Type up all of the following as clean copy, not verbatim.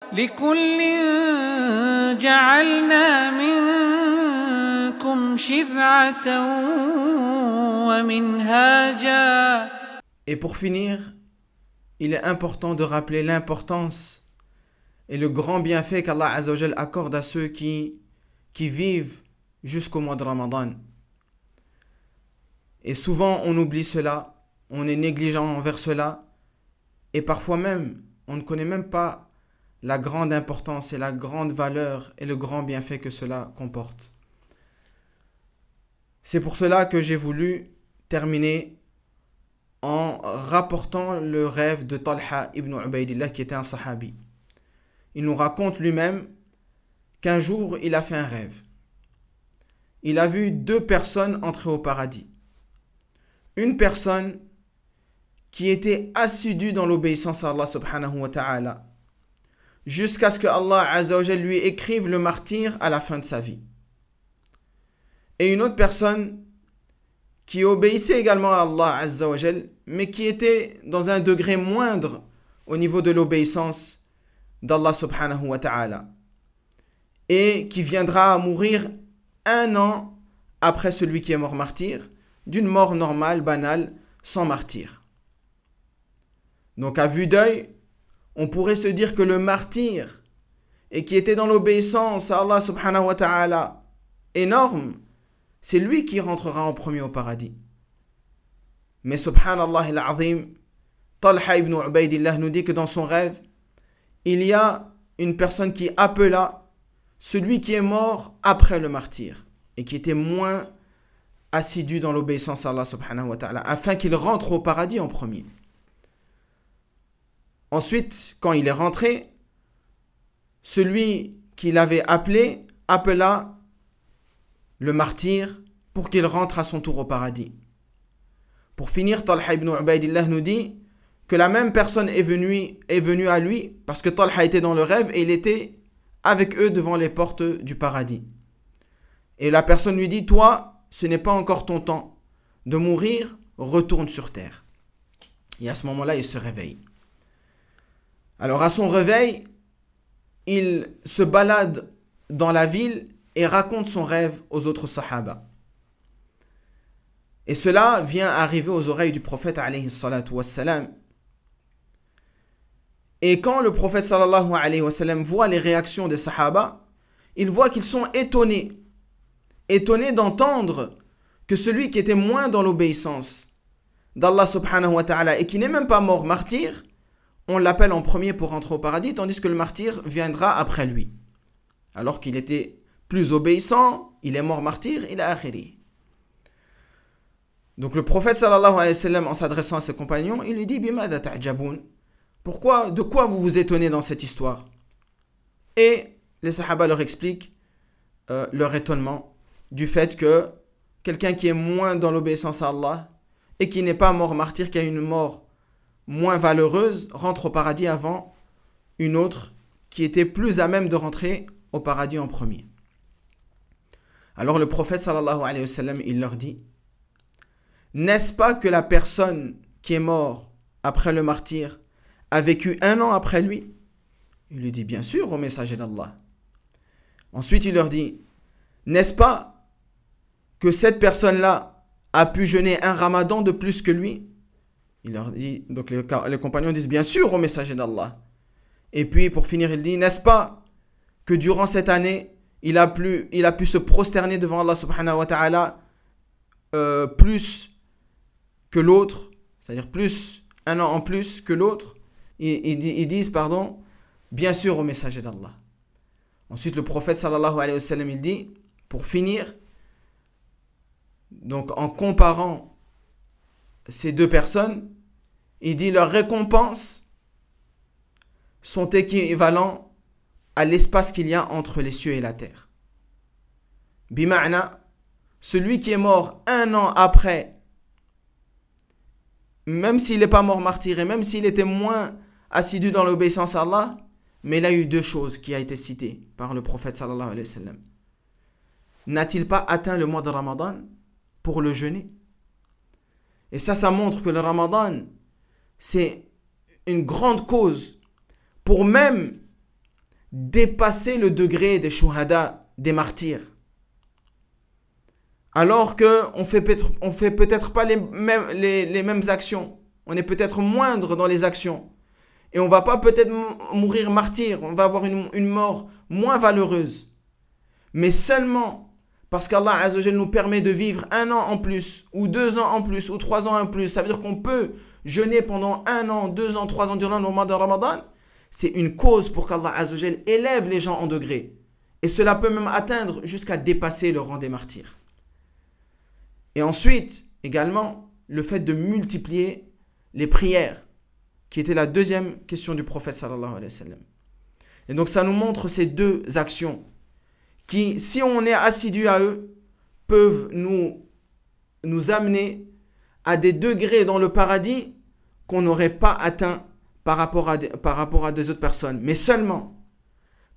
لكل جعلنا منكم شرعة ومنهاجا. Et pour finir, il est important de rappeler l'importance et le grand bienfait qu'Allah Azza wa Jal accorde à ceux qui vivent jusqu'au mois de Ramadan. Et souvent on oublie cela, on est négligent envers cela, et parfois même on ne connaît même pas la grande importance et la grande valeur et le grand bienfait que cela comporte. C'est pour cela que j'ai voulu terminer en rapportant le rêve de Talha ibn Ubaydillah, qui était un sahabi. Il nous raconte lui-même qu'un jour il a fait un rêve. Il a vu deux personnes entrer au paradis. Une personne qui était assidue dans l'obéissance à Allah subhanahu wa ta'ala, jusqu'à ce que Allah Azza wa Jal lui écrive le martyre à la fin de sa vie. Et une autre personne qui obéissait également à Allah Azza wa Jal, mais qui était dans un degré moindre au niveau de l'obéissance d'Allah subhanahu wa ta'ala, et qui viendra à mourir 1 an après celui qui est mort martyr, d'une mort normale, banale, sans martyr. Donc à vue d'œil, on pourrait se dire que le martyr, et qui était dans l'obéissance à Allah subhanahu wa ta'ala énorme, c'est lui qui rentrera en premier au paradis. Mais subhanallah al-azim, Talha ibn Ubaydillah nous dit que dans son rêve, il y a une personne qui appela celui qui est mort après le martyr et qui était moins assidu dans l'obéissance à Allah subhanahu wa ta'ala, afin qu'il rentre au paradis en premier. Ensuite, quand il est rentré, celui qui l'avait appelé appela le martyr pour qu'il rentre à son tour au paradis. Pour finir, Talha ibn Ubaydillah nous dit que la même personne est venue à lui, parce que Talha était dans le rêve et il était avec eux devant les portes du paradis. Et la personne lui dit: toi, ce n'est pas encore ton temps de mourir, retourne sur terre. Et à ce moment-là, il se réveille. Alors à son réveil, il se balade dans la ville et raconte son rêve aux autres sahaba. Et cela vient arriver aux oreilles du prophète alayhi salatu wassalam. Et quand le prophète sallallahu alayhi wa sallam voit les réactions des sahaba, il voit qu'ils sont étonnés d'entendre que celui qui était moins dans l'obéissance d'Allah subhanahu wa ta'ala et qui n'est même pas mort martyr, on l'appelle en premier pour rentrer au paradis, tandis que le martyr viendra après lui. Alors qu'il était plus obéissant, il est mort martyr, il a akhiri. Donc le prophète sallallahu alayhi wa sallam, en s'adressant à ses compagnons, il lui dit: Bimada ta'jaboun, pourquoi, de quoi vous vous étonnez dans cette histoire? Et les sahaba leur expliquent leur étonnement du fait que quelqu'un qui est moins dans l'obéissance à Allah et qui n'est pas mort martyr, qui a une mort moins valeureuse, rentre au paradis avant une autre qui était plus à même de rentrer au paradis en premier. Alors le prophète sallallahu alayhi wa sallam, il leur dit: n'est-ce pas que la personne qui est morte après le martyr a vécu 1 an après lui? Il lui dit: bien sûr, au messager d'Allah. Ensuite il leur dit: n'est-ce pas que cette personne-là a pu jeûner un ramadan de plus que lui? Il leur dit, donc les compagnons disent: bien sûr, au messager d'Allah. Et puis pour finir, il dit: n'est-ce pas que durant cette année, il a pu se prosterner devant Allah subhanahu wa ta'ala plus que l'autre, c'est-à-dire plus 1 an en plus que l'autre? Ils disent, pardon, bien sûr, au messager d'Allah. Ensuite le prophète sallallahu alayhi wa sallam, il dit, pour finir, donc en comparant ces deux personnes, il dit: leurs récompenses sont équivalents à l'espace qu'il y a entre les cieux et la terre. Bima'na, celui qui est mort 1 an après, même s'il n'est pas mort martyr et même s'il était moins assidu dans l'obéissance à Allah, mais il a eu 2 choses qui a été citées par le prophète sallallahu alayhi wa sallam. N'a-t-il pas atteint le mois de Ramadan pour le jeûner? Et ça montre que le Ramadan, c'est une grande cause pour même dépasser le degré des shuhada, des martyrs. Alors qu'on fait peut-être pas les mêmes actions. On est peut-être moindre dans les actions. Et on ne va pas peut-être mourir martyr. On va avoir une mort moins valeureuse. Mais seulement parce qu'Allah Azza wa Jal nous permet de vivre 1 an en plus, ou 2 ans en plus, ou 3 ans en plus. Ça veut dire qu'on peut jeûner pendant 1 an, 2 ans, 3 ans durant le mois de Ramadan. C'est une cause pour qu'Allah Azza wa Jal élève les gens en degrés. Et cela peut même atteindre jusqu'à dépasser le rang des martyrs. Et ensuite, également, le fait de multiplier les prières, qui était la deuxième question du prophète sallallahu alayhi wa sallam. Et donc ça nous montre ces deux actions qui, si on est assidu à eux, peuvent nous amener à des degrés dans le paradis qu'on n'aurait pas atteints par rapport à des autres personnes. Mais seulement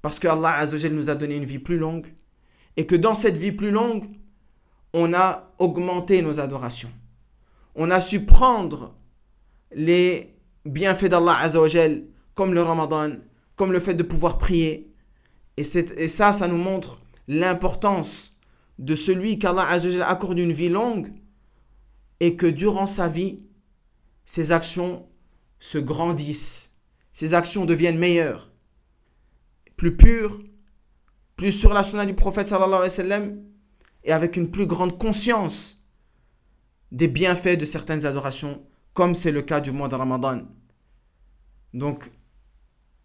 parce que Allah Azza wa Jal nous a donné une vie plus longue et que dans cette vie plus longue, on a augmenté nos adorations. On a su prendre les bienfaits d'Allah Azza wa Jal, comme le Ramadan, comme le fait de pouvoir prier. Et ça nous montre l'importance de celui qu'Allah Azza wa Jal accorde une vie longue et que durant sa vie, ses actions se grandissent, ses actions deviennent meilleures, plus pures, plus sur la sunna du prophète sallallahu alayhi wa sallam, et avec une plus grande conscience des bienfaits de certaines adorations, comme c'est le cas du mois de Ramadan. Donc,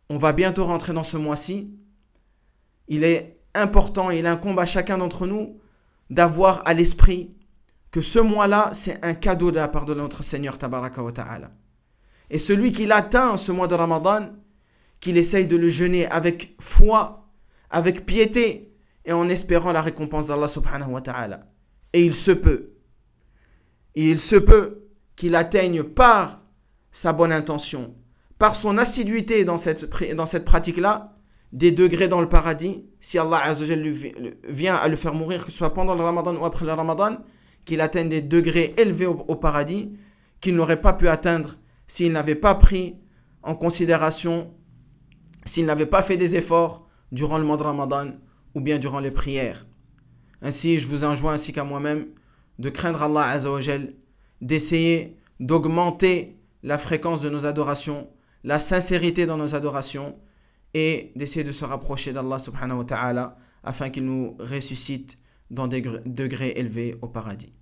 on va bientôt rentrer dans ce mois-ci. Il est important, il incombe à chacun d'entre nous d'avoir à l'esprit que ce mois-là, c'est un cadeau de la part de notre Seigneur Tabaraka wa Ta'ala. Et celui qui l'atteint, ce mois de Ramadan, qu'il essaye de le jeûner avec foi, avec piété, et en espérant la récompense d'Allah subhanahu wa ta'ala. Et il se peut qu'il atteigne par sa bonne intention, par son assiduité dans cette pratique-là, des degrés dans le paradis, si Allah Azza wa Jal vient à le faire mourir, que ce soit pendant le Ramadan ou après le Ramadan, qu'il atteigne des degrés élevés au paradis, qu'il n'aurait pas pu atteindre s'il n'avait pas pris en considération, s'il n'avait pas fait des efforts durant le mois de Ramadan, ou bien durant les prières. Ainsi, je vous enjoins ainsi qu'à moi-même de craindre Allah Azza wa Jal, d'essayer d'augmenter la fréquence de nos adorations, la sincérité dans nos adorations et d'essayer de se rapprocher d'Allah subhanahu wa ta'ala afin qu'il nous ressuscite dans des degrés élevés au paradis.